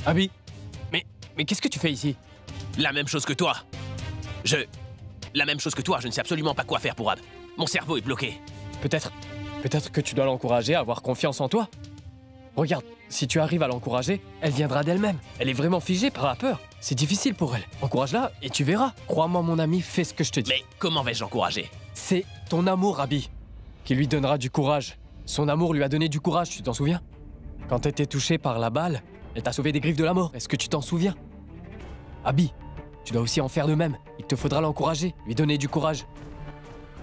Abby, mais qu'est-ce que tu fais ici? La même chose que toi. La même chose que toi, je ne sais absolument pas quoi faire pour Ab. Mon cerveau est bloqué. Peut-être que tu dois l'encourager à avoir confiance en toi. Regarde, si tu arrives à l'encourager, elle viendra d'elle-même. Elle est vraiment figée par la peur. C'est difficile pour elle. Encourage-la et tu verras. Crois-moi, mon ami, fais ce que je te dis. Mais comment vais-je l'encourager? C'est ton amour, Abby, qui lui donnera du courage. Son amour lui a donné du courage, tu t'en souviens? Quand t'étais touché par la balle, elle t'a sauvé des griffes de la mort. Est-ce que tu t'en souviens? Abby, tu dois aussi en faire de même. Il te faudra l'encourager, lui donner du courage.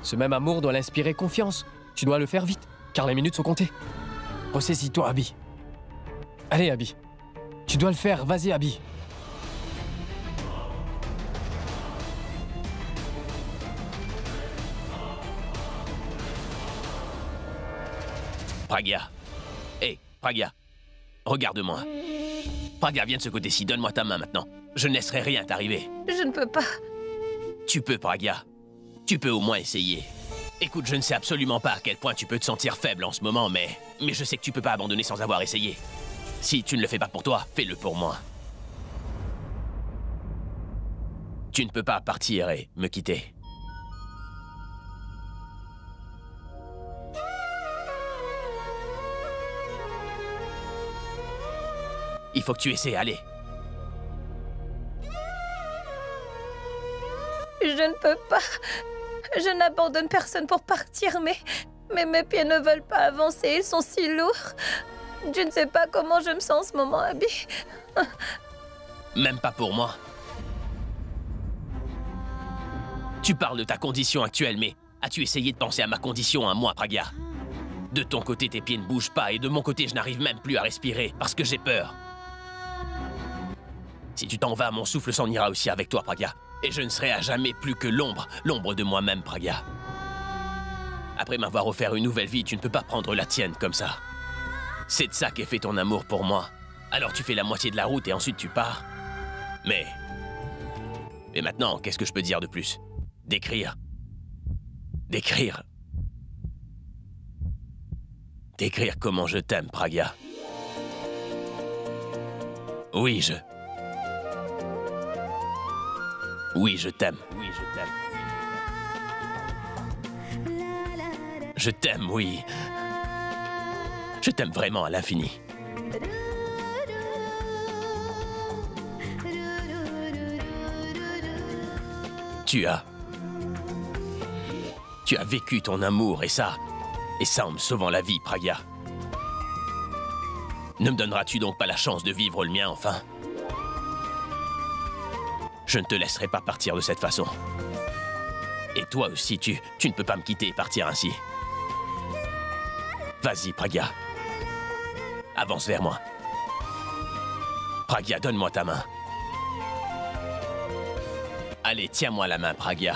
Ce même amour doit l'inspirer confiance. Tu dois le faire vite, car les minutes sont comptées. Ressaisis-toi, Abby. Allez, Abby. Tu dois le faire, vas-y, Abby. Pragya. Hé, Pragya. Regarde-moi. Pragya, viens de ce côté-ci, donne-moi ta main maintenant. Je ne laisserai rien t'arriver. Je ne peux pas. Tu peux, Pragya. Tu peux au moins essayer. Écoute, je ne sais absolument pas à quel point tu peux te sentir faible en ce moment, mais je sais que tu peux pas abandonner sans avoir essayé. Si tu ne le fais pas pour toi, fais-le pour moi. Tu ne peux pas partir et me quitter. Il faut que tu essaies, allez. Je ne peux pas. Je n'abandonne personne pour partir, mais mes pieds ne veulent pas avancer, ils sont si lourds. Je ne sais pas comment je me sens en ce moment, Abby. Même pas pour moi. Tu parles de ta condition actuelle, mais as-tu essayé de penser à ma condition, à moi, Pragya? De ton côté, tes pieds ne bougent pas, et de mon côté, je n'arrive même plus à respirer, parce que j'ai peur. Si tu t'en vas, mon souffle s'en ira aussi avec toi, Pragya. Et je ne serai à jamais plus que l'ombre de moi-même, Pragya. Après m'avoir offert une nouvelle vie, tu ne peux pas prendre la tienne comme ça. C'est de ça qu'est fait ton amour pour moi. Alors tu fais la moitié de la route et ensuite tu pars. Mais maintenant, qu'est-ce que je peux dire de plus? D'écrire. D'écrire comment je t'aime, Pragya. Oui, je t'aime. Oui, je t'aime. Je t'aime, oui. Je t'aime vraiment à l'infini. Tu as vécu ton amour et ça en me sauvant la vie, Pragya. Ne me donneras-tu donc pas la chance de vivre le mien, enfin? Je ne te laisserai pas partir de cette façon. Et toi aussi, tu ne peux pas me quitter et partir ainsi. Vas-y, Pragya. Avance vers moi. Pragya, donne-moi ta main. Allez, tiens-moi la main, Pragya.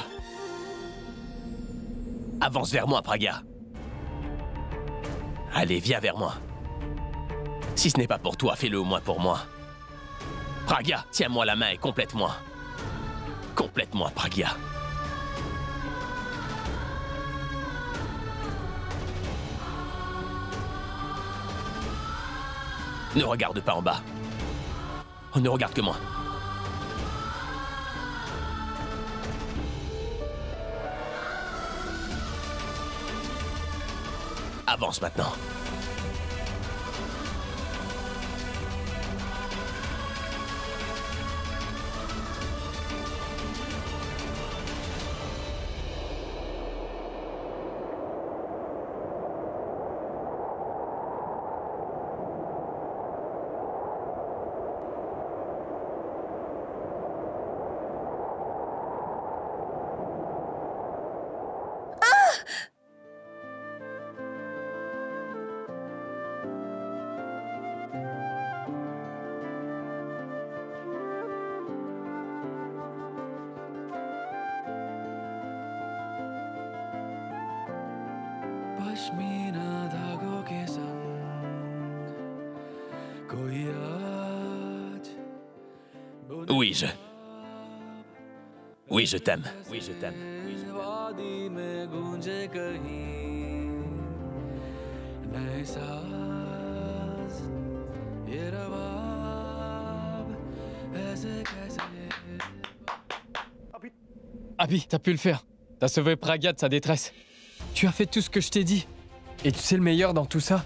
Avance vers moi, Pragya. Allez, viens vers moi. Si ce n'est pas pour toi, fais-le au moins pour moi. Pragya, tiens-moi la main et complète-moi. Complète-moi, Pragya. Ne regarde pas en bas. Ne regarde que moi. Avance maintenant. Pashmina धागों के संग कोई आज Oui, je t'aime. Oui, je t'aime. वादी में गूंजे कहीं नए साज ये रवाज Abby, t'as pu le faire. T'as sauvé Pragya de sa détresse. Tu as fait tout ce que je t'ai dit. Et tu sais le meilleur dans tout ça?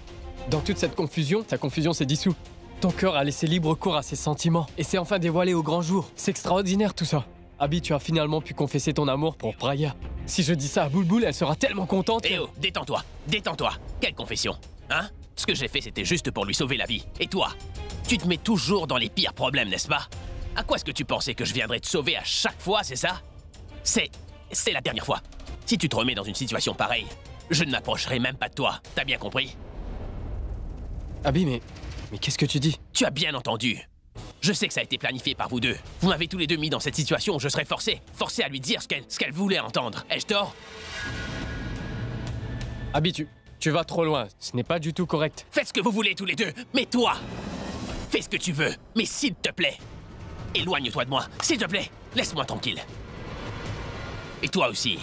Dans toute cette confusion, ta confusion s'est dissoute. Ton cœur a laissé libre cours à ses sentiments. Et c'est enfin dévoilé au grand jour. C'est extraordinaire tout ça. Abby, tu as finalement pu confesser ton amour pour Pragya. Si je dis ça à Boulboul, elle sera tellement contente. Eh oh, détends-toi, détends-toi. Quelle confession, hein? Ce que j'ai fait, c'était juste pour lui sauver la vie. Et toi? Tu te mets toujours dans les pires problèmes, n'est-ce pas? À quoi est-ce que tu pensais que je viendrais te sauver à chaque fois, c'est ça? C'est la dernière fois. Si tu te remets dans une situation pareille, je ne m'approcherai même pas de toi. T'as bien compris? Abby, mais qu'est-ce que tu dis? Tu as bien entendu. Je sais que ça a été planifié par vous deux. Vous m'avez tous les deux mis dans cette situation où je serais forcé à lui dire ce qu'elle voulait entendre. Ai-je tort? Abby, tu vas trop loin. Ce n'est pas du tout correct. Faites ce que vous voulez tous les deux, mais toi, fais ce que tu veux, mais s'il te plaît, éloigne-toi de moi, s'il te plaît, laisse-moi tranquille. Et toi aussi.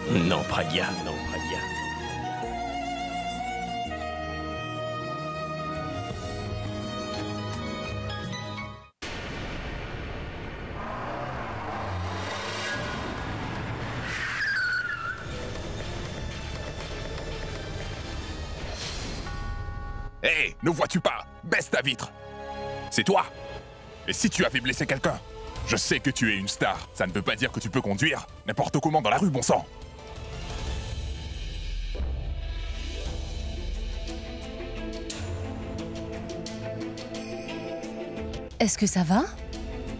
Non, Pragya, non, Pragya. Hé, ne vois-tu pas? Baisse ta vitre. C'est toi. Et si tu avais blessé quelqu'un? Je sais que tu es une star. Ça ne veut pas dire que tu peux conduire n'importe comment dans la rue, bon sang. Est-ce que ça va?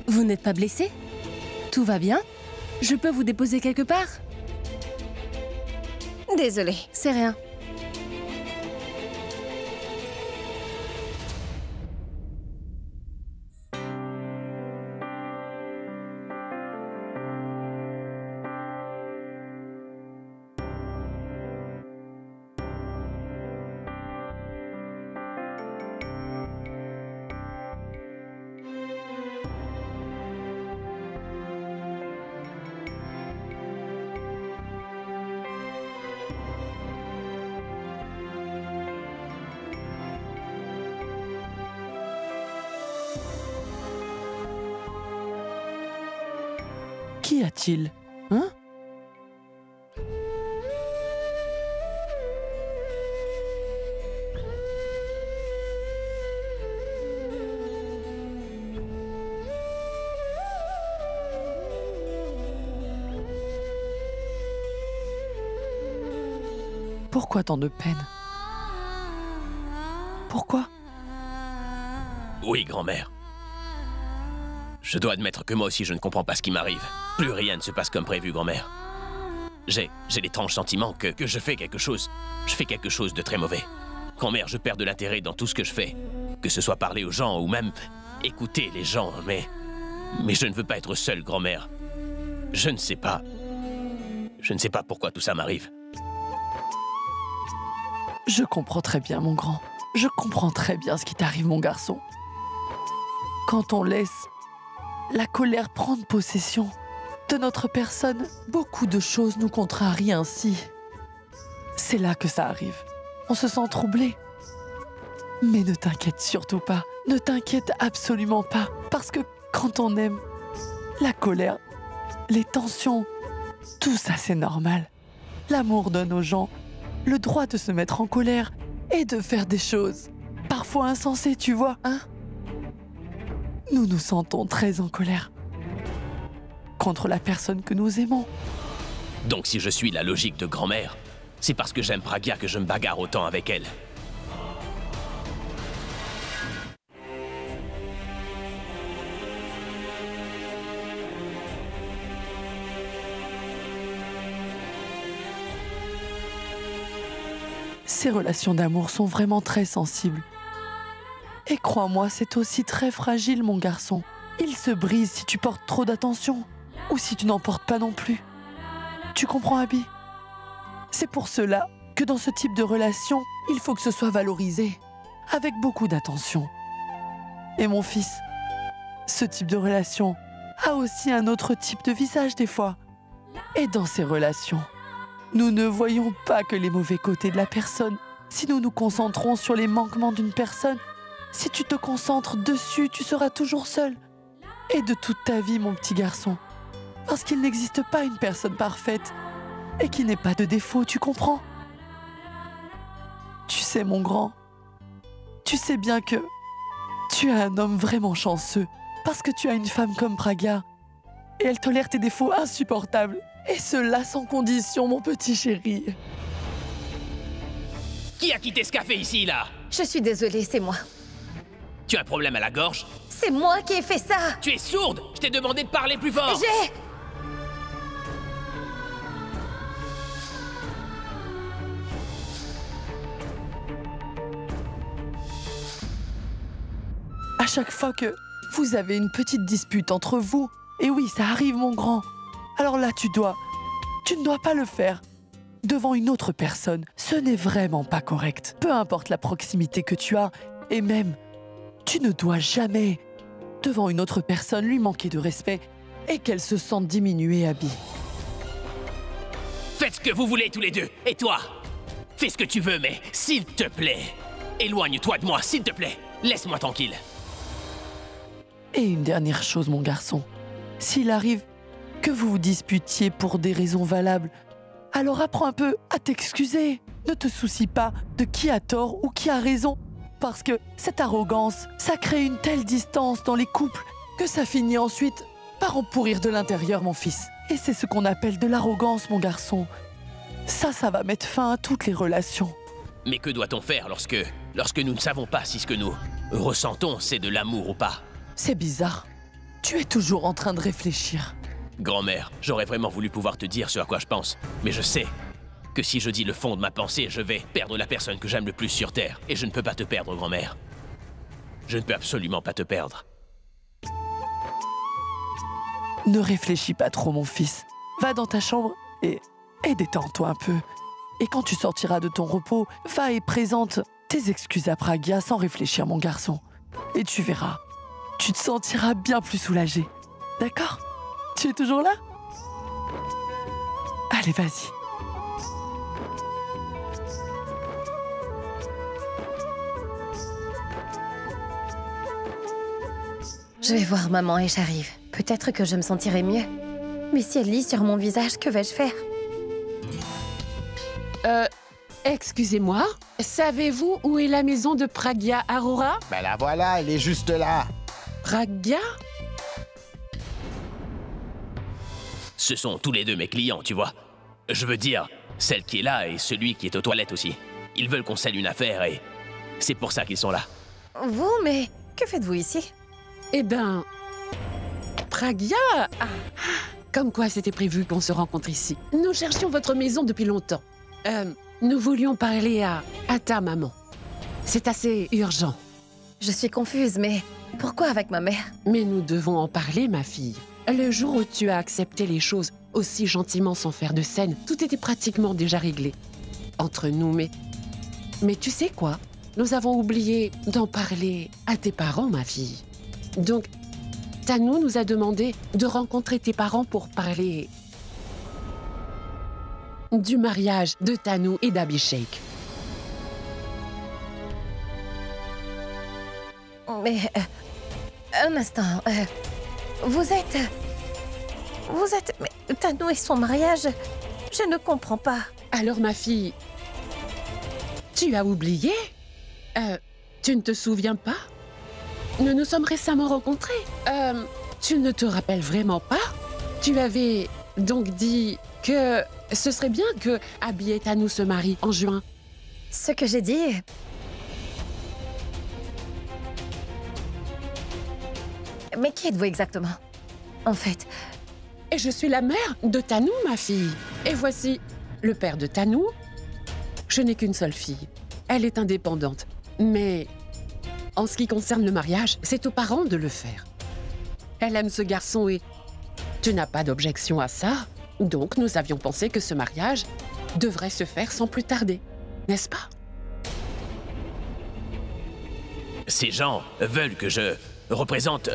Vous n'êtes pas blessé? Tout va bien? Je peux vous déposer quelque part? Désolée. C'est rien. Qu'y a-t-il? Hein? Pourquoi tant de peine? Pourquoi? Oui, grand-mère. Je dois admettre que moi aussi je ne comprends pas ce qui m'arrive. Plus rien ne se passe comme prévu, grand-mère. J'ai l'étrange sentiment que je fais quelque chose. Je fais quelque chose de très mauvais. Grand-mère, je perds de l'intérêt dans tout ce que je fais. Que ce soit parler aux gens ou même écouter les gens, mais je ne veux pas être seul, grand-mère. Je ne sais pas. Je ne sais pas pourquoi tout ça m'arrive. Je comprends très bien, mon grand. Je comprends très bien ce qui t'arrive, mon garçon. Quand on laisse la colère prendre possession de notre personne, beaucoup de choses nous contrarient ainsi. C'est là que ça arrive. On se sent troublé. Mais ne t'inquiète surtout pas. Ne t'inquiète absolument pas. Parce que quand on aime, la colère, les tensions, tout ça c'est normal. L'amour donne aux gens le droit de se mettre en colère et de faire des choses parfois insensées, tu vois, hein? Nous nous sentons très en colère contre la personne que nous aimons. Donc si je suis la logique de grand-mère, c'est parce que j'aime Pragya que je me bagarre autant avec elle. Ces relations d'amour sont vraiment très sensibles. Et crois-moi, c'est aussi très fragile, mon garçon. Il se brise si tu portes trop d'attention ou si tu n'en portes pas non plus. Tu comprends, Abby? C'est pour cela que dans ce type de relation, il faut que ce soit valorisé, avec beaucoup d'attention. Et mon fils, ce type de relation a aussi un autre type de visage des fois. Et dans ces relations, nous ne voyons pas que les mauvais côtés de la personne. Si nous nous concentrons sur les manquements d'une personne, si tu te concentres dessus, tu seras toujours seul. Et de toute ta vie, mon petit garçon. Parce qu'il n'existe pas une personne parfaite et qui n'ait pas de défaut, tu comprends? Tu sais, mon grand, tu sais bien que tu es un homme vraiment chanceux parce que tu as une femme comme Pragya et elle tolère tes défauts insupportables. Et cela sans condition, mon petit chéri. Qui a quitté ce café ici, là? Je suis désolée, c'est moi. Tu as un problème à la gorge? C'est moi qui ai fait ça. Tu es sourde? Je t'ai demandé de parler plus fort. J'ai... À chaque fois que vous avez une petite dispute entre vous, et oui, ça arrive, mon grand, alors là, tu ne dois pas le faire devant une autre personne. Ce n'est vraiment pas correct. Peu importe la proximité que tu as, et même, tu ne dois jamais, devant une autre personne, lui manquer de respect et qu'elle se sente diminuée, Abby. Faites ce que vous voulez tous les deux. Et toi? Fais ce que tu veux, mais s'il te plaît, éloigne-toi de moi, s'il te plaît. Laisse-moi tranquille. Et une dernière chose, mon garçon. S'il arrive que vous vous disputiez pour des raisons valables, alors apprends un peu à t'excuser. Ne te soucie pas de qui a tort ou qui a raison. Parce que cette arrogance, ça crée une telle distance dans les couples que ça finit ensuite par en pourrir de l'intérieur, mon fils. Et c'est ce qu'on appelle de l'arrogance, mon garçon. Ça va mettre fin à toutes les relations. Mais que doit-on faire lorsque nous ne savons pas si ce que nous ressentons, c'est de l'amour ou pas? C'est bizarre. Tu es toujours en train de réfléchir. Grand-mère, j'aurais vraiment voulu pouvoir te dire ce à quoi je pense, mais je sais que si je dis le fond de ma pensée, je vais perdre la personne que j'aime le plus sur Terre. Et je ne peux pas te perdre, grand-mère. Je ne peux absolument pas te perdre. Ne réfléchis pas trop, mon fils. Va dans ta chambre et détends-toi un peu. Et quand tu sortiras de ton repos, va et présente tes excuses à Pragya sans réfléchir, mon garçon. Et tu verras, tu te sentiras bien plus soulagé. D'accord? Tu es toujours là? Allez, vas-y. Je vais voir maman et j'arrive. Peut-être que je me sentirai mieux. Mais si elle lit sur mon visage, que vais-je faire? Excusez-moi, savez-vous où est la maison de Pragya Arora? Ben la voilà, elle est juste là. Pragya? Ce sont tous les deux mes clients, tu vois. Je veux dire, celle qui est là et celui qui est aux toilettes aussi. Ils veulent qu'on scelle une affaire et c'est pour ça qu'ils sont là. Vous, mais que faites-vous ici? Eh ben... Pragya? Ah, comme quoi c'était prévu qu'on se rencontre ici. Nous cherchions votre maison depuis longtemps. Nous voulions parler à ta maman. C'est assez urgent. Je suis confuse, mais pourquoi avec ma mère? Mais nous devons en parler, ma fille. Le jour où tu as accepté les choses aussi gentiment sans faire de scène, tout était pratiquement déjà réglé. Entre nous, mais tu sais quoi? Nous avons oublié d'en parler à tes parents, ma fille. Donc, Tanou nous a demandé de rencontrer tes parents pour parler du mariage de Tanou et d'Abhishek. Mais... un instant... Vous êtes... Mais Tanou et son mariage... Je ne comprends pas. Alors, ma fille... Tu as oublié? Tu ne te souviens pas? Nous nous sommes récemment rencontrés. Tu ne te rappelles vraiment pas? Tu avais donc dit que ce serait bien que Abby et Tanou se marient en juin. Ce que j'ai dit... Mais qui êtes-vous exactement? En fait... Et je suis la mère de Tanou, ma fille. Et voici le père de Tanou. Je n'ai qu'une seule fille. Elle est indépendante. Mais En ce qui concerne le mariage, c'est aux parents de le faire. Elle aime ce garçon et tu n'as pas d'objection à ça. Donc nous avions pensé que ce mariage devrait se faire sans plus tarder, n'est-ce pas? Ces gens veulent que je représente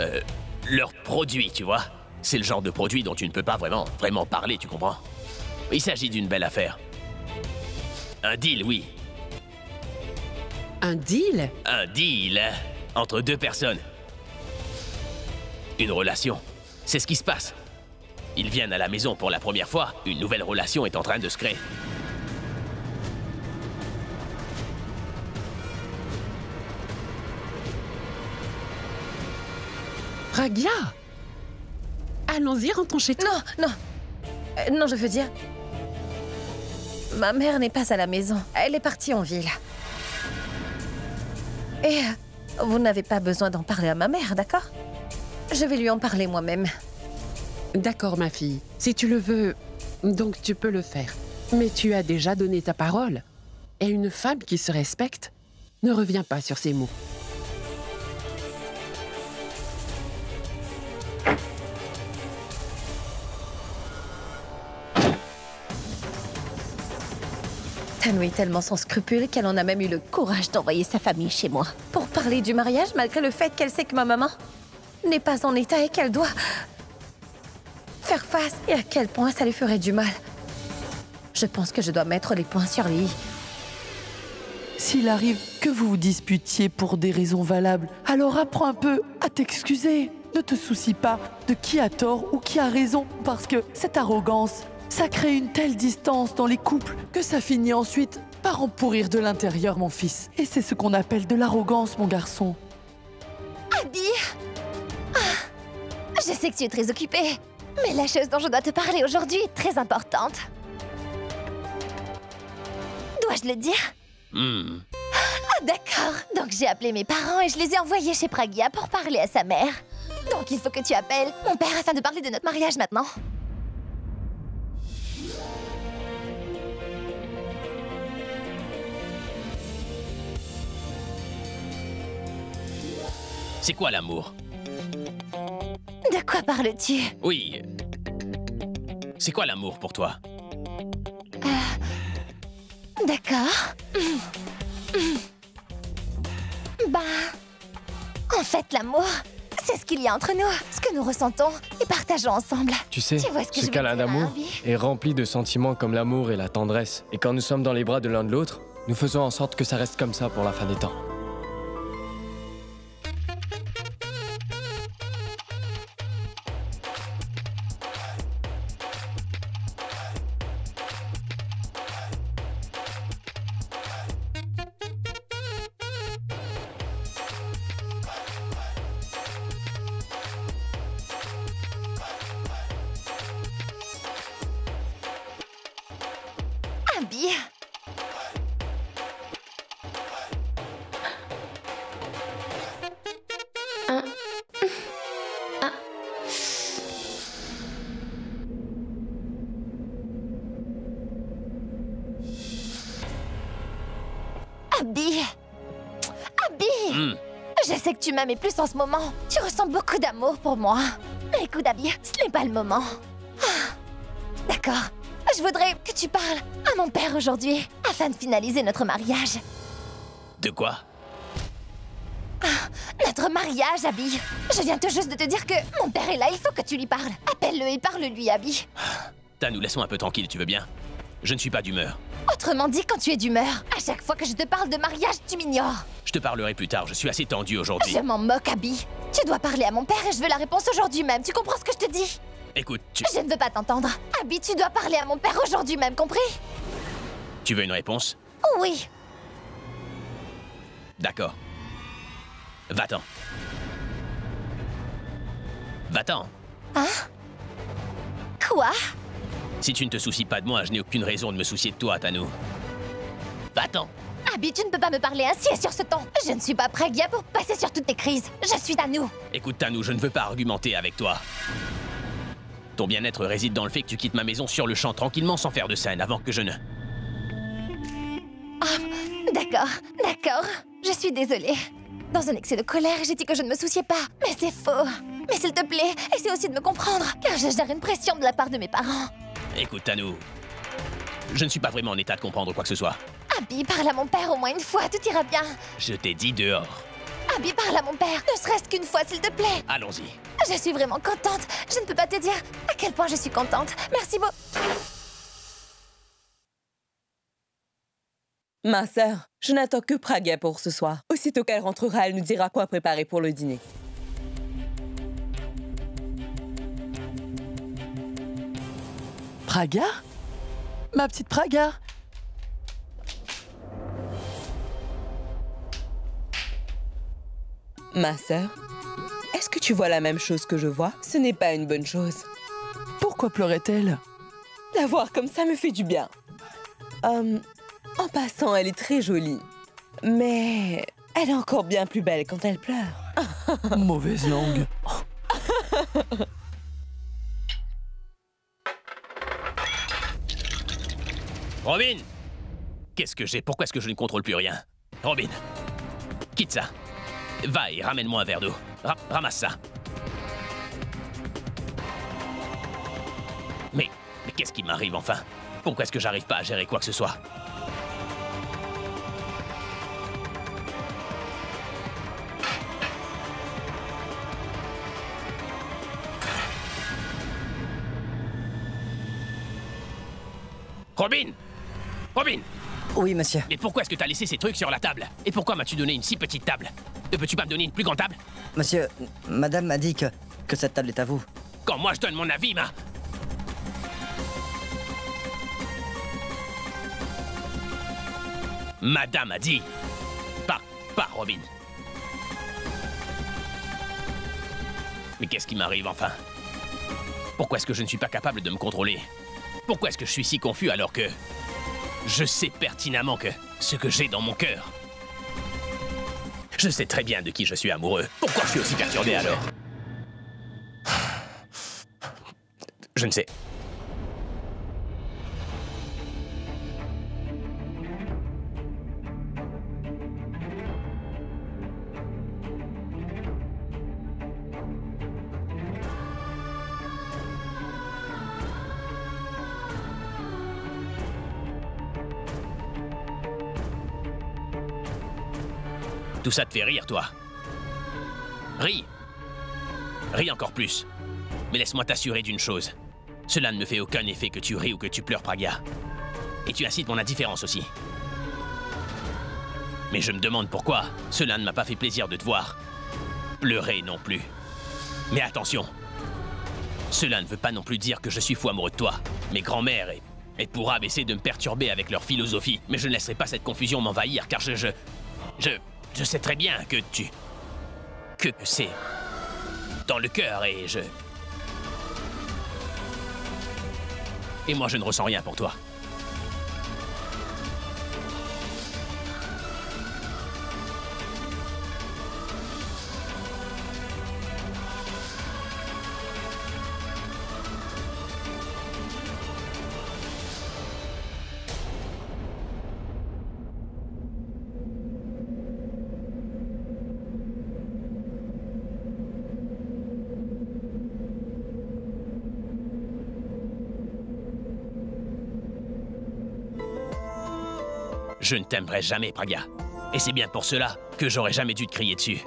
leurs produits, tu vois. C'est le genre de produit dont tu ne peux pas vraiment parler, tu comprends? Il s'agit d'une belle affaire. Un deal, oui. Un deal? Un deal entre deux personnes. Une relation. C'est ce qui se passe. Ils viennent à la maison pour la première fois. Une nouvelle relation est en train de se créer. Pragya! Allons-y, rentrons chez toi. Non, non. Non, je veux dire... Ma mère n'est pas à la maison. Elle est partie en ville. Et vous n'avez pas besoin d'en parler à ma mère, d'accord? Je vais lui en parler moi-même. D'accord, ma fille. Si tu le veux, donc tu peux le faire. Mais tu as déjà donné ta parole. Et une femme qui se respecte ne revient pas sur ses mots. Tanou est tellement sans scrupules qu'elle en a même eu le courage d'envoyer sa famille chez moi. Pour parler du mariage, malgré le fait qu'elle sait que ma maman n'est pas en état et qu'elle doit faire face et à quel point ça lui ferait du mal. Je pense que je dois mettre les points sur les i. S'il arrive que vous vous disputiez pour des raisons valables, alors apprends un peu à t'excuser. Ne te soucie pas de qui a tort ou qui a raison, parce que cette arrogance, ça crée une telle distance dans les couples que ça finit ensuite par en pourrir de l'intérieur, mon fils. Et c'est ce qu'on appelle de l'arrogance, mon garçon. Abby! Je sais que tu es très occupée, mais la chose dont je dois te parler aujourd'hui est très importante. Dois-je le dire? Ah, d'accord. Donc j'ai appelé mes parents et je les ai envoyés chez Pragya pour parler à sa mère. Donc il faut que tu appelles mon père afin de parler de notre mariage maintenant. C'est quoi l'amour? De quoi parles-tu? Oui. C'est quoi l'amour pour toi? D'accord. Bah... En fait, l'amour, c'est ce qu'il y a entre nous, ce que nous ressentons et partageons ensemble. Tu sais, vois ce que je ce veux câlin dire, d'amour Abby? est rempli de sentiments comme l'amour et la tendresse. Et quand nous sommes dans les bras de l'un de l'autre, nous faisons en sorte que ça reste comme ça pour la fin des temps. Abby. Abby. Abby. Je sais que tu m'aimes plus en ce moment. Tu ressens beaucoup d'amour pour moi. Mais écoute, Abby, ce n'est pas le moment. D'accord. Je voudrais que tu parles à mon père aujourd'hui, afin de finaliser notre mariage. De quoi? Notre mariage, Abby. Je viens tout juste de te dire que mon père est là, il faut que tu lui parles. Appelle-le et parle-lui, Abby. Tanou, laisse-moi un peu tranquille, tu veux bien? Je ne suis pas d'humeur. Autrement dit, quand tu es d'humeur, à chaque fois que je te parle de mariage, tu m'ignores. Je te parlerai plus tard, je suis assez tendu aujourd'hui. Je m'en moque, Abby. Tu dois parler à mon père et je veux la réponse aujourd'hui même. Tu comprends ce que je te dis? Écoute, Je ne veux pas t'entendre. Abby, tu dois parler à mon père aujourd'hui même, compris? tu veux une réponse? Oui. D'accord. Va-t'en. Va-t'en. Hein? Quoi? Si tu ne te soucies pas de moi, je n'ai aucune raison de me soucier de toi, Tanou. Va-t'en. Abby, tu ne peux pas me parler ainsi et sur ce ton. Je ne suis pas Pragya pour passer sur toutes tes crises. Je suis Tanou. Écoute, Tanou, je ne veux pas argumenter avec toi. Ton bien-être réside dans le fait que tu quittes ma maison sur le champ tranquillement sans faire de scène avant que je ne... D'accord, d'accord. Je suis désolée. Dans un excès de colère, j'ai dit que je ne me souciais pas. Mais c'est faux. Mais s'il te plaît, essaie aussi de me comprendre, car je gère une pression de la part de mes parents. Écoute, Tanou, je ne suis pas vraiment en état de comprendre quoi que ce soit. Abby, parle à mon père au moins une fois, tout ira bien. Je t'ai dit dehors. Abby, parle à mon père, ne serait-ce qu'une fois, s'il te plaît. Allons-y. Je suis vraiment contente. Je ne peux pas te dire à quel point je suis contente. Merci beaucoup. Ma sœur, je n'attends que Pragya pour ce soir. Aussitôt qu'elle rentrera, elle nous dira quoi préparer pour le dîner. Pragya? Ma petite Pragya? Ma sœur, est-ce que tu vois la même chose que je vois? Ce n'est pas une bonne chose. Pourquoi pleurait-elle? La voir comme ça me fait du bien. En passant, elle est très jolie. Mais elle est encore bien plus belle quand elle pleure. Mauvaise langue. Robin! Qu'est-ce que j'ai? Pourquoi est-ce que je ne contrôle plus rien? Robin, quitte ça. Va et ramène-moi un verre d'eau. Ramasse ça. Mais qu'est-ce qui m'arrive enfin? Pourquoi est-ce que j'arrive pas à gérer quoi que ce soit? Robin! Robin! Oui, monsieur. Mais pourquoi est-ce que t'as laissé ces trucs sur la table? Et pourquoi m'as-tu donné une si petite table? Ne peux-tu pas me donner une plus grande table? Monsieur, madame m'a dit que cette table est à vous. Quand moi je donne mon avis, Madame a dit. Pas Robin. Mais qu'est-ce qui m'arrive enfin? Pourquoi est-ce que je ne suis pas capable de me contrôler? Pourquoi est-ce que je suis si confus alors que... Je sais pertinemment que ce que j'ai dans mon cœur... Je sais très bien de qui je suis amoureux. Pourquoi je suis aussi perturbé alors? Je ne sais. Tout ça te fait rire, toi. Ris. Ris encore plus. Mais laisse-moi t'assurer d'une chose. Cela ne me fait aucun effet que tu ris ou que tu pleures, Pragya. Et tu incites mon indifférence aussi. Mais je me demande pourquoi cela ne m'a pas fait plaisir de te voir. Pleurer non plus. Mais attention. Cela ne veut pas non plus dire que je suis fou amoureux de toi. Mes grands-mères et pourra essayer de me perturber avec leur philosophie. Mais je ne laisserai pas cette confusion m'envahir car je sais très bien que c'est dans le cœur et moi je ne ressens rien pour toi. Je ne t'aimerai jamais, Pragya. Et c'est bien pour cela que j'aurais jamais dû te crier dessus.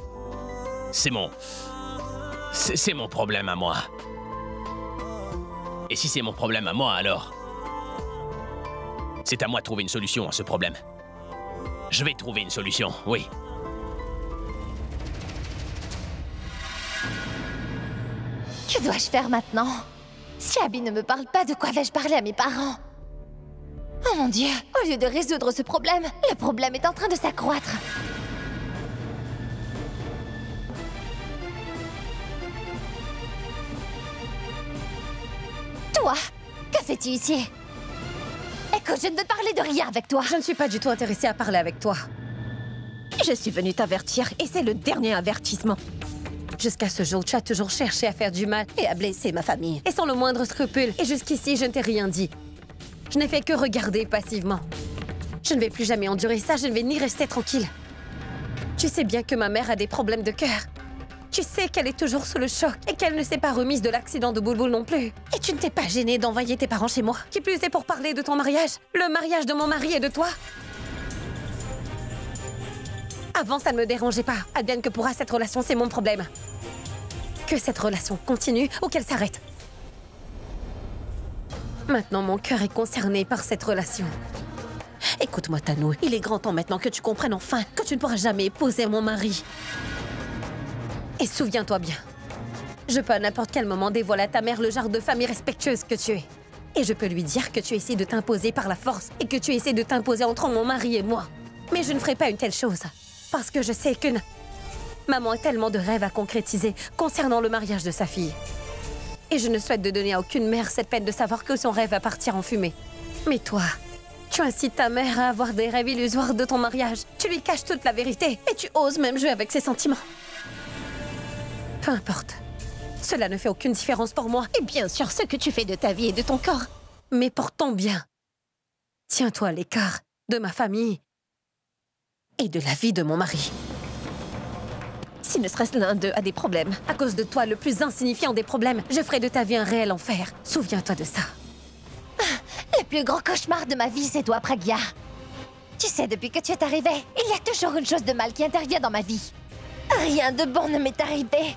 C'est mon problème à moi. Et si c'est mon problème à moi, alors... C'est à moi de trouver une solution à ce problème. Je vais trouver une solution, oui. Que dois-je faire maintenant? Si Abby ne me parle pas, de quoi vais-je parler à mes parents? Oh mon Dieu! Au lieu de résoudre ce problème, le problème est en train de s'accroître. Toi, que fais-tu ici? Écoute, je ne veux parler de rien avec toi. Je ne suis pas du tout intéressée à parler avec toi. Je suis venue t'avertir et c'est le dernier avertissement. Jusqu'à ce jour, tu as toujours cherché à faire du mal et à blesser ma famille. Et sans le moindre scrupule. Et jusqu'ici, je ne t'ai rien dit. Je n'ai fait que regarder passivement. Je ne vais plus jamais endurer ça, je ne vais ni rester tranquille. Tu sais bien que ma mère a des problèmes de cœur. Tu sais qu'elle est toujours sous le choc et qu'elle ne s'est pas remise de l'accident de Boulboul non plus. Et tu ne t'es pas gênée d'envoyer tes parents chez moi. Qui plus est pour parler de ton mariage, le mariage de mon mari et de toi. Avant, ça ne me dérangeait pas. Advienne que pourra, cette relation, c'est mon problème. Que cette relation continue ou qu'elle s'arrête. Maintenant, mon cœur est concerné par cette relation. Écoute-moi, Tanou, il est grand temps maintenant que tu comprennes enfin que tu ne pourras jamais épouser mon mari. Et souviens-toi bien, je peux à n'importe quel moment dévoiler à ta mère le genre de famille respectueuse que tu es. Et je peux lui dire que tu essaies de t'imposer par la force et que tu essaies de t'imposer entre mon mari et moi. Mais je ne ferai pas une telle chose, parce que je sais qu'une maman a tellement de rêves à concrétiser concernant le mariage de sa fille. Et je ne souhaite de donner à aucune mère cette peine de savoir que son rêve va partir en fumée. Mais toi, tu incites ta mère à avoir des rêves illusoires de ton mariage. Tu lui caches toute la vérité et tu oses même jouer avec ses sentiments. Peu importe. Cela ne fait aucune différence pour moi. Et bien sûr, ce que tu fais de ta vie et de ton corps. Mais pour ton bien. Tiens-toi à l'écart de ma famille et de la vie de mon mari. Si ne serait-ce l'un d'eux a des problèmes, à cause de toi, le plus insignifiant des problèmes, je ferai de ta vie un réel enfer. Souviens-toi de ça. Le plus grand cauchemar de ma vie, c'est toi, Pragya. Tu sais, depuis que tu es arrivée, il y a toujours une chose de mal qui intervient dans ma vie. Rien de bon ne m'est arrivé.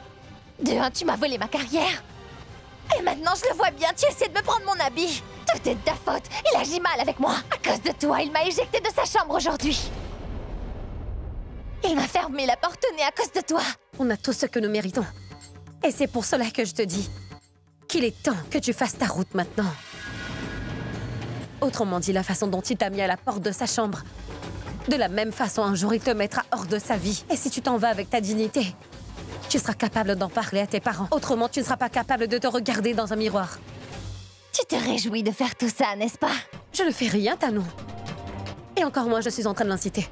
De un, tu m'as volé ma carrière. Et maintenant, je le vois bien, tu essaies de me prendre mon habit. Tout est de ta faute. Il agit mal avec moi. À cause de toi, il m'a éjecté de sa chambre aujourd'hui. Il m'a fermé la porte au nez à cause de toi. On a tout ce que nous méritons. Et c'est pour cela que je te dis qu'il est temps que tu fasses ta route maintenant. Autrement dit, la façon dont il t'a mis à la porte de sa chambre. De la même façon, un jour, il te mettra hors de sa vie. Et si tu t'en vas avec ta dignité, tu seras capable d'en parler à tes parents. Autrement, tu ne seras pas capable de te regarder dans un miroir. Tu te réjouis de faire tout ça, n'est-ce pas? Je ne fais rien, Tanou. Et encore moins, je suis en train de l'inciter.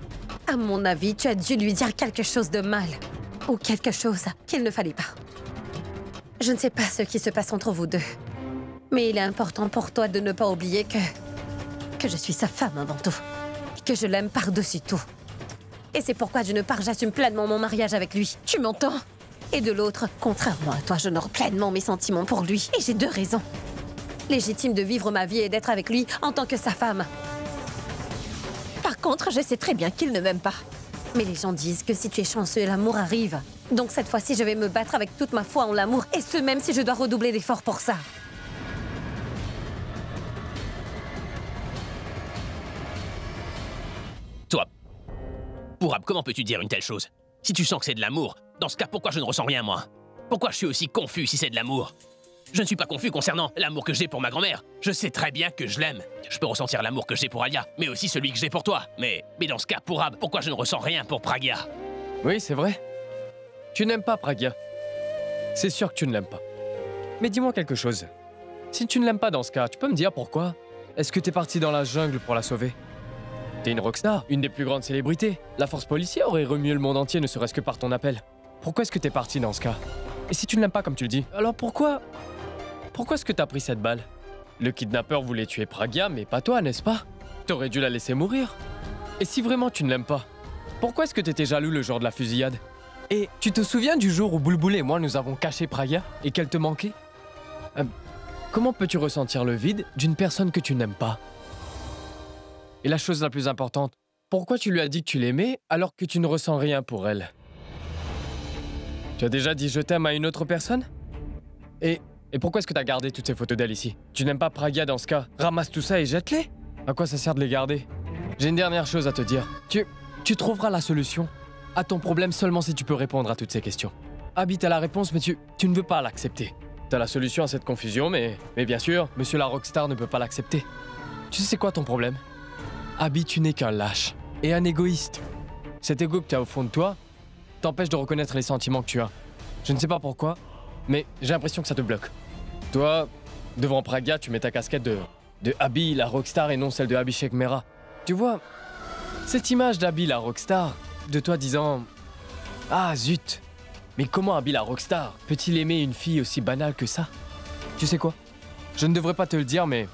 À mon avis, tu as dû lui dire quelque chose de mal. Ou quelque chose qu'il ne fallait pas. Je ne sais pas ce qui se passe entre vous deux. Mais il est important pour toi de ne pas oublier que je suis sa femme avant tout. Que je l'aime par-dessus tout. Et c'est pourquoi d'une part, j'assume pleinement mon mariage avec lui. Tu m'entends? Et de l'autre, contrairement à toi, j'honore pleinement mes sentiments pour lui. Et j'ai deux raisons. Légitime de vivre ma vie et d'être avec lui en tant que sa femme. Par contre, je sais très bien qu'il ne m'aime pas. Mais les gens disent que si tu es chanceux, l'amour arrive. Donc cette fois-ci, je vais me battre avec toute ma foi en l'amour. Et ce, même si je dois redoubler d'efforts pour ça. Toi, Pourab, comment peux-tu dire une telle chose? Si tu sens que c'est de l'amour, dans ce cas, pourquoi je ne ressens rien, moi? Pourquoi je suis aussi confus si c'est de l'amour? Je ne suis pas confus concernant l'amour que j'ai pour ma grand-mère. Je sais très bien que je l'aime. Je peux ressentir l'amour que j'ai pour Alia, mais aussi celui que j'ai pour toi. Mais dans ce cas, Pourab, pourquoi je ne ressens rien pour Pragya? Oui, c'est vrai. Tu n'aimes pas Pragya. C'est sûr que tu ne l'aimes pas. Mais dis-moi quelque chose. Si tu ne l'aimes pas dans ce cas, tu peux me dire pourquoi? Est-ce que t'es parti dans la jungle pour la sauver? T'es une rockstar, une des plus grandes célébrités. La force policière aurait remué le monde entier, ne serait-ce que par ton appel. Pourquoi est-ce que t'es parti dans ce cas? Et si tu ne l'aimes pas comme tu le dis, alors pourquoi est-ce que t'as pris cette balle? Le kidnappeur voulait tuer Pragya, mais pas toi, n'est-ce pas? T'aurais dû la laisser mourir. Et si vraiment tu ne l'aimes pas, pourquoi est-ce que t'étais jaloux le jour de la fusillade? Et tu te souviens du jour où Boulboul et moi nous avons caché Pragya et qu'elle te manquait? Comment peux-tu ressentir le vide d'une personne que tu n'aimes pas? Et la chose la plus importante, pourquoi tu lui as dit que tu l'aimais alors que tu ne ressens rien pour elle? Tu as déjà dit je t'aime à une autre personne? Et pourquoi est-ce que tu as gardé toutes ces photos d'elle ici? Tu n'aimes pas Pragya dans ce cas? Ramasse tout ça et jette-les? À quoi ça sert de les garder? J'ai une dernière chose à te dire. Tu trouveras la solution à ton problème seulement si tu peux répondre à toutes ces questions. Abby, t'as la réponse, mais tu ne veux pas l'accepter. T'as la solution à cette confusion, mais bien sûr, Monsieur la Rockstar ne peut pas l'accepter. Tu sais c'est quoi ton problème? Abby, tu n'es qu'un lâche et un égoïste. Cet égo que tu as au fond de toi t'empêche de reconnaître les sentiments que tu as. Je ne sais pas pourquoi, mais j'ai l'impression que ça te bloque. Toi, devant Pragya, tu mets ta casquette de Abby, la rockstar, et non celle de Abhishek Mehra. Tu vois, cette image d'Abby, la rockstar, de toi disant « Ah, zut! Mais comment Abby, la rockstar, peut-il aimer une fille aussi banale que ça ?» Tu sais quoi? Je ne devrais pas te le dire, mais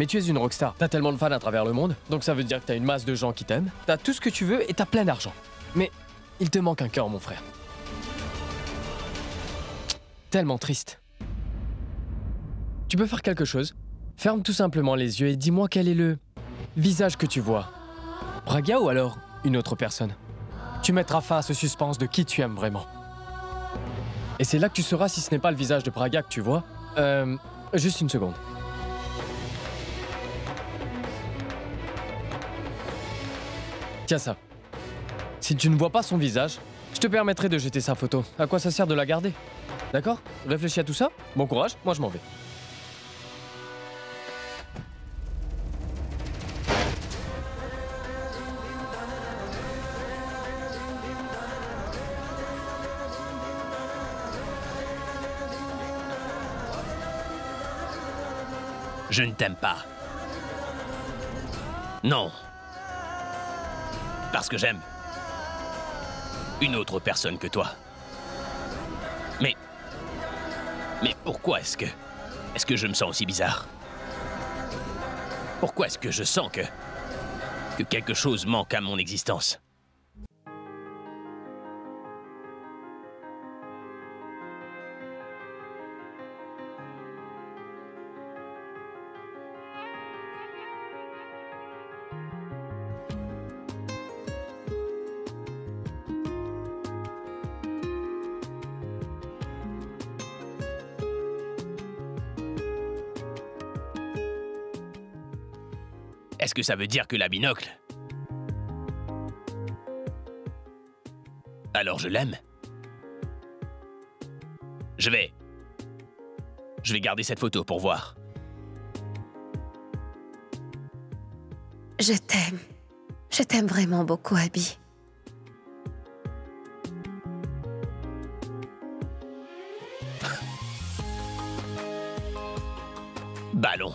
tu es une rockstar. T'as tellement de fans à travers le monde, donc ça veut dire que t'as une masse de gens qui t'aiment, t'as tout ce que tu veux et t'as plein d'argent. Mais il te manque un cœur, mon frère. Tellement triste. Tu peux faire quelque chose. Ferme tout simplement les yeux et dis-moi quel est le visage que tu vois. Pragya ou alors une autre personne. Tu mettras fin à ce suspense de qui tu aimes vraiment. Et c'est là que tu sauras si ce n'est pas le visage de Pragya que tu vois. Juste une seconde. Tiens ça. Si tu ne vois pas son visage, je te permettrai de jeter sa photo. À quoi ça sert de la garder? D'accord? Réfléchis à tout ça? Bon courage, moi je m'en vais. Je ne t'aime pas. Non. Parce que j'aime une autre personne que toi. Mais pourquoi est-ce que je me sens aussi bizarre? Pourquoi est-ce que je sens que quelque chose manque à mon existence? Est-ce que ça veut dire que la binocle... Alors je l'aime? Je vais garder cette photo pour voir. Je t'aime. Je t'aime vraiment beaucoup, Abby. Ballon.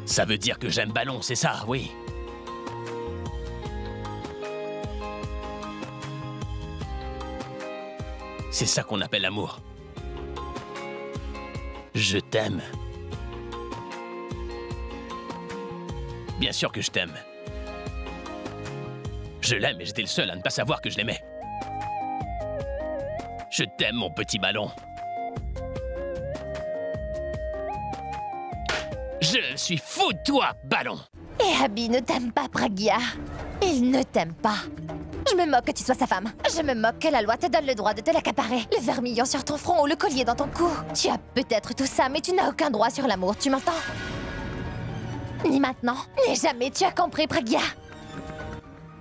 Ça veut dire que j'aime Ballon, c'est ça, oui. C'est ça qu'on appelle l'amour. Je t'aime. Bien sûr que je t'aime. Je l'aime et j'étais le seul à ne pas savoir que je l'aimais. Je t'aime, mon petit Ballon. Je suis fou de toi, Ballon! Et Abby ne t'aime pas, Pragya. Il ne t'aime pas. Je me moque que tu sois sa femme. Je me moque que la loi te donne le droit de te l'accaparer. Le vermillon sur ton front ou le collier dans ton cou. Tu as peut-être tout ça, mais tu n'as aucun droit sur l'amour, tu m'entends? Ni maintenant, ni jamais, tu as compris, Pragya.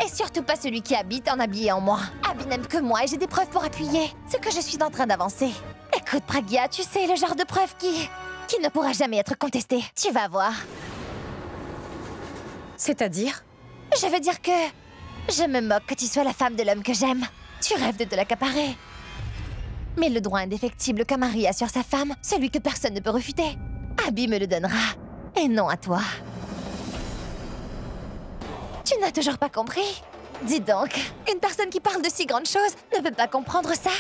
Et surtout pas celui qui habite en habillé en moi. Abby n'aime que moi et j'ai des preuves pour appuyer ce que je suis en train d'avancer. Écoute, Pragya, tu sais, le genre de preuve qui ne pourra jamais être contestée. Tu vas voir. C'est-à-dire? Je veux dire que... je me moque que tu sois la femme de l'homme que j'aime. Tu rêves de te l'accaparer. Mais le droit indéfectible qu'un mari a sur sa femme, celui que personne ne peut refuter, Abby me le donnera. Et non à toi. Tu n'as toujours pas compris? Dis donc, une personne qui parle de si grandes choses ne peut pas comprendre ça.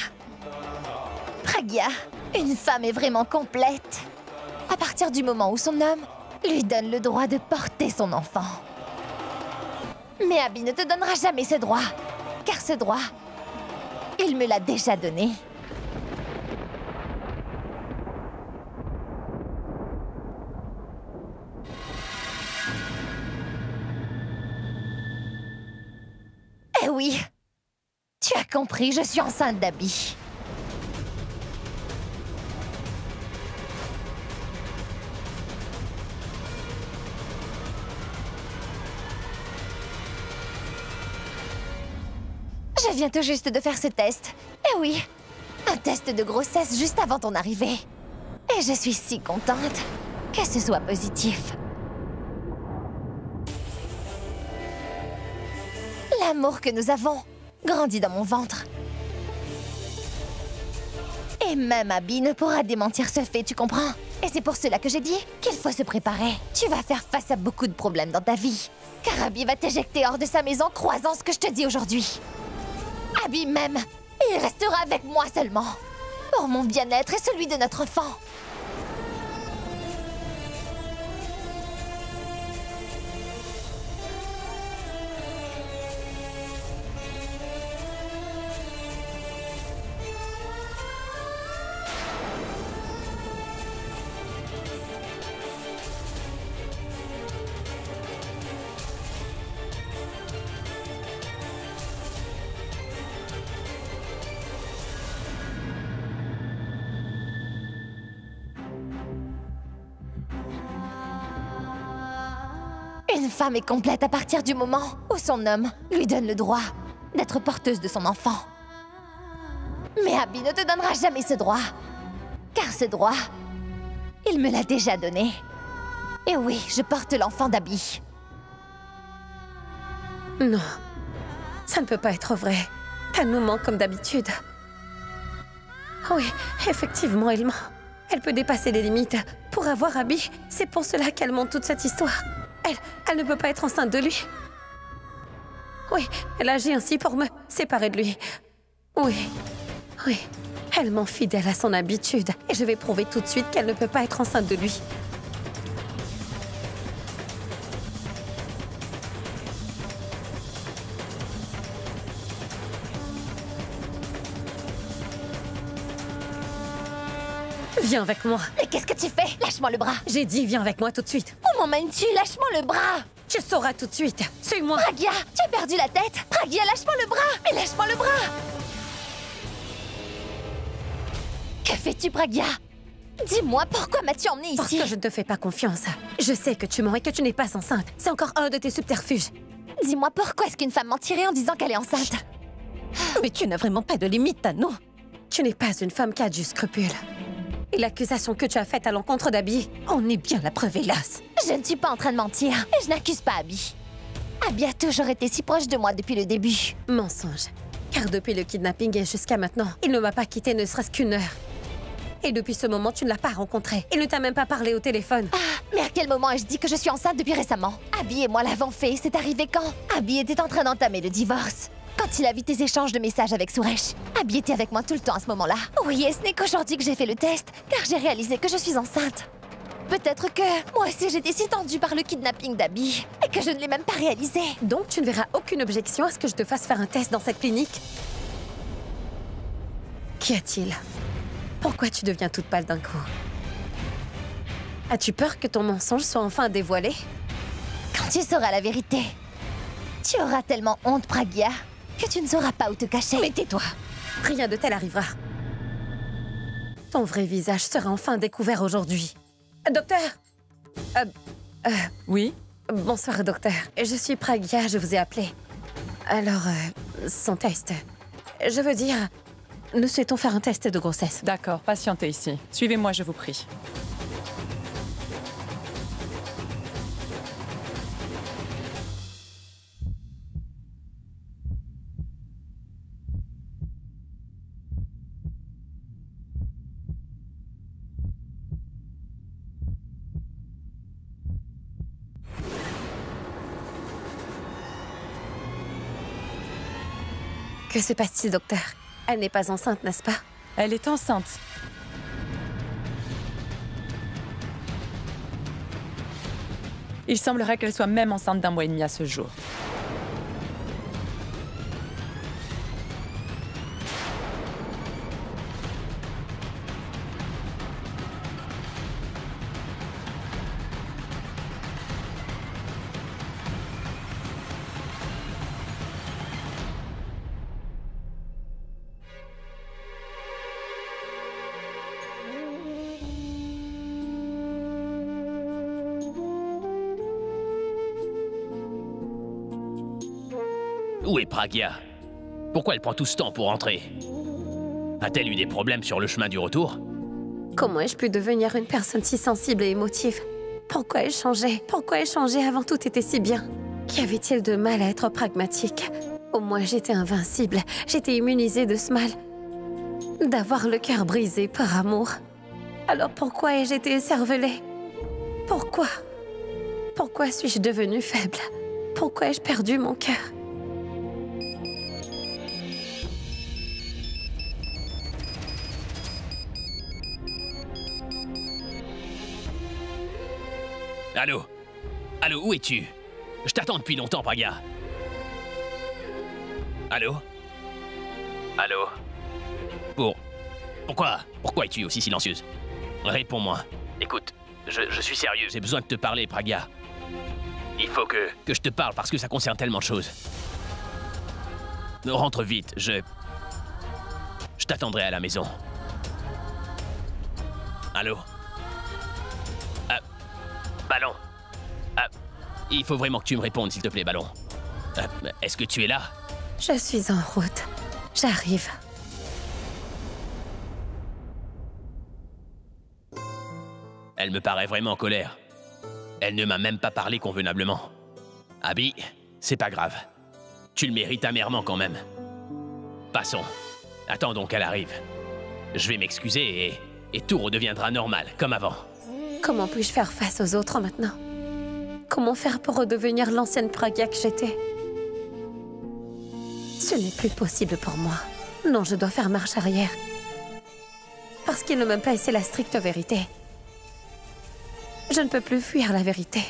Pragya, une femme est vraiment complète à partir du moment où son homme lui donne le droit de porter son enfant. Mais Abby ne te donnera jamais ce droit, car ce droit, il me l'a déjà donné. Eh oui, tu as compris, je suis enceinte d'Abby. Je viens tout juste de faire ce test. Eh oui, un test de grossesse juste avant ton arrivée. Et je suis si contente que ce soit positif. L'amour que nous avons grandit dans mon ventre. Et même Abby ne pourra démentir ce fait, tu comprends? Et c'est pour cela que j'ai dit qu'il faut se préparer. Tu vas faire face à beaucoup de problèmes dans ta vie. Car Abby va t'éjecter hors de sa maison, croisant ce que je te dis aujourd'hui. Abby même, il restera avec moi seulement. Pour mon bien-être et celui de notre enfant. Une femme est complète à partir du moment où son homme lui donne le droit d'être porteuse de son enfant. Mais Abby ne te donnera jamais ce droit. Car ce droit, il me l'a déjà donné. Et oui, je porte l'enfant d'Abby. Non, ça ne peut pas être vrai. Elle nous ment comme d'habitude. Oui, effectivement, elle ment. Elle peut dépasser les limites pour avoir Abby. C'est pour cela qu'elle monte toute cette histoire. Elle ne peut pas être enceinte de lui. Oui, elle agit ainsi pour me séparer de lui. Oui, elle ment fidèle à son habitude. Et je vais prouver tout de suite qu'elle ne peut pas être enceinte de lui. Viens avec moi. Mais qu'est-ce que tu fais? Lâche-moi le bras. J'ai dit viens avec moi tout de suite. Où m'emmènes-tu? Lâche-moi le bras. Tu sauras tout de suite. Suis-moi. Pragya, tu as perdu la tête. Pragya, lâche-moi le bras. Mais lâche-moi le bras. Que fais-tu, Pragya? Dis-moi, pourquoi m'as-tu emmené ici? Parce que je ne te fais pas confiance. Je sais que tu mens et que tu n'es pas enceinte. C'est encore un de tes subterfuges. Dis-moi, pourquoi est-ce qu'une femme mentirait en disant qu'elle est enceinte? Mais tu n'as vraiment pas de limite, Tano. Tu n'es pas une femme qui a du scrupule. Et l'accusation que tu as faite à l'encontre d'Abby, on est bien la preuve, hélas. Je ne suis pas en train de mentir et je n'accuse pas Abby. Abby a toujours été si proche de moi depuis le début. Mensonge. Car depuis le kidnapping et jusqu'à maintenant, il ne m'a pas quitté ne serait-ce qu'une heure. Et depuis ce moment, tu ne l'as pas rencontré. Il ne t'a même pas parlé au téléphone. Ah, mais à quel moment ai-je dit que je suis enceinte depuis récemment? Abby et moi l'avons fait, c'est arrivé quand? Abby était en train d'entamer le divorce. Quand il a vu tes échanges de messages avec Suresh, Abby était avec moi tout le temps à ce moment-là. Oui, et ce n'est qu'aujourd'hui que j'ai fait le test, car j'ai réalisé que je suis enceinte. Peut-être que moi aussi j'étais si tendue par le kidnapping d'Abby, et que je ne l'ai même pas réalisé. Donc tu ne verras aucune objection à ce que je te fasse faire un test dans cette clinique? Qu'y a-t-il? Pourquoi tu deviens toute pâle d'un coup? As-tu peur que ton mensonge soit enfin dévoilé? Quand tu sauras la vérité, tu auras tellement honte, Pragya, que tu ne sauras pas où te cacher. Mais tais-toi! Rien de tel arrivera. Ton vrai visage sera enfin découvert aujourd'hui. Docteur! Oui? Bonsoir, docteur. Je suis Pragya, je vous ai appelé. Alors, son test. Je veux dire, nous souhaitons faire un test de grossesse. D'accord, patientez ici. Suivez-moi, je vous prie. Que se passe-t-il, docteur? Elle n'est pas enceinte, n'est-ce pas? Elle est enceinte. Il semblerait qu'elle soit même enceinte d'1 mois et demi à ce jour. Où est Pragya? Pourquoi elle prend tout ce temps pour rentrer? A-t-elle eu des problèmes sur le chemin du retour? Comment ai-je pu devenir une personne si sensible et émotive? Pourquoi ai-je changé? Pourquoi ai-je changé avant tout était si bien? Qu'y avait-il de mal à être pragmatique? Au moins j'étais invincible, j'étais immunisée de ce mal. D'avoir le cœur brisé par amour. Alors pourquoi ai-je été écervelée? Pourquoi? Pourquoi suis-je devenue faible? Pourquoi ai-je perdu mon cœur? Allô? Allô, où es-tu? Je t'attends depuis longtemps, Pragya. Allô? Allô? Pourquoi es-tu aussi silencieuse? Réponds-moi. Écoute, je suis sérieux, j'ai besoin de te parler, Pragya. Il faut que je te parle parce que ça concerne tellement de choses. Rentre vite, je t'attendrai à la maison. Allô? Ballon. Il faut vraiment que tu me répondes, s'il te plaît, Ballon. Est-ce que tu es là? Je suis en route. J'arrive. Elle me paraît vraiment en colère. Elle ne m'a même pas parlé convenablement. Abby, c'est pas grave. Tu le mérites amèrement quand même. Passons. Attendons qu'elle arrive. Je vais m'excuser et tout redeviendra normal, comme avant. Comment puis-je faire face aux autres maintenant? Comment faire pour redevenir l'ancienne Pragya que j'étais? Ce n'est plus possible pour moi. Non, je dois faire marche arrière. Parce qu'il ne me plaît, c'est la stricte vérité. Je ne peux plus fuir la vérité.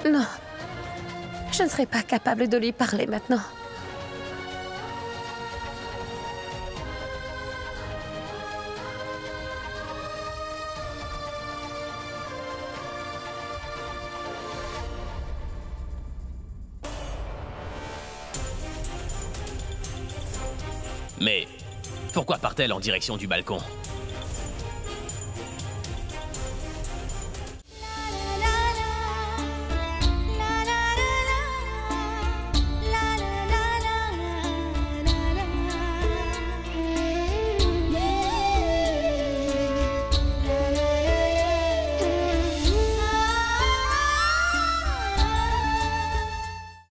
Non. Je ne serai pas capable de lui parler maintenant. Mais pourquoi part-elle en direction du balcon?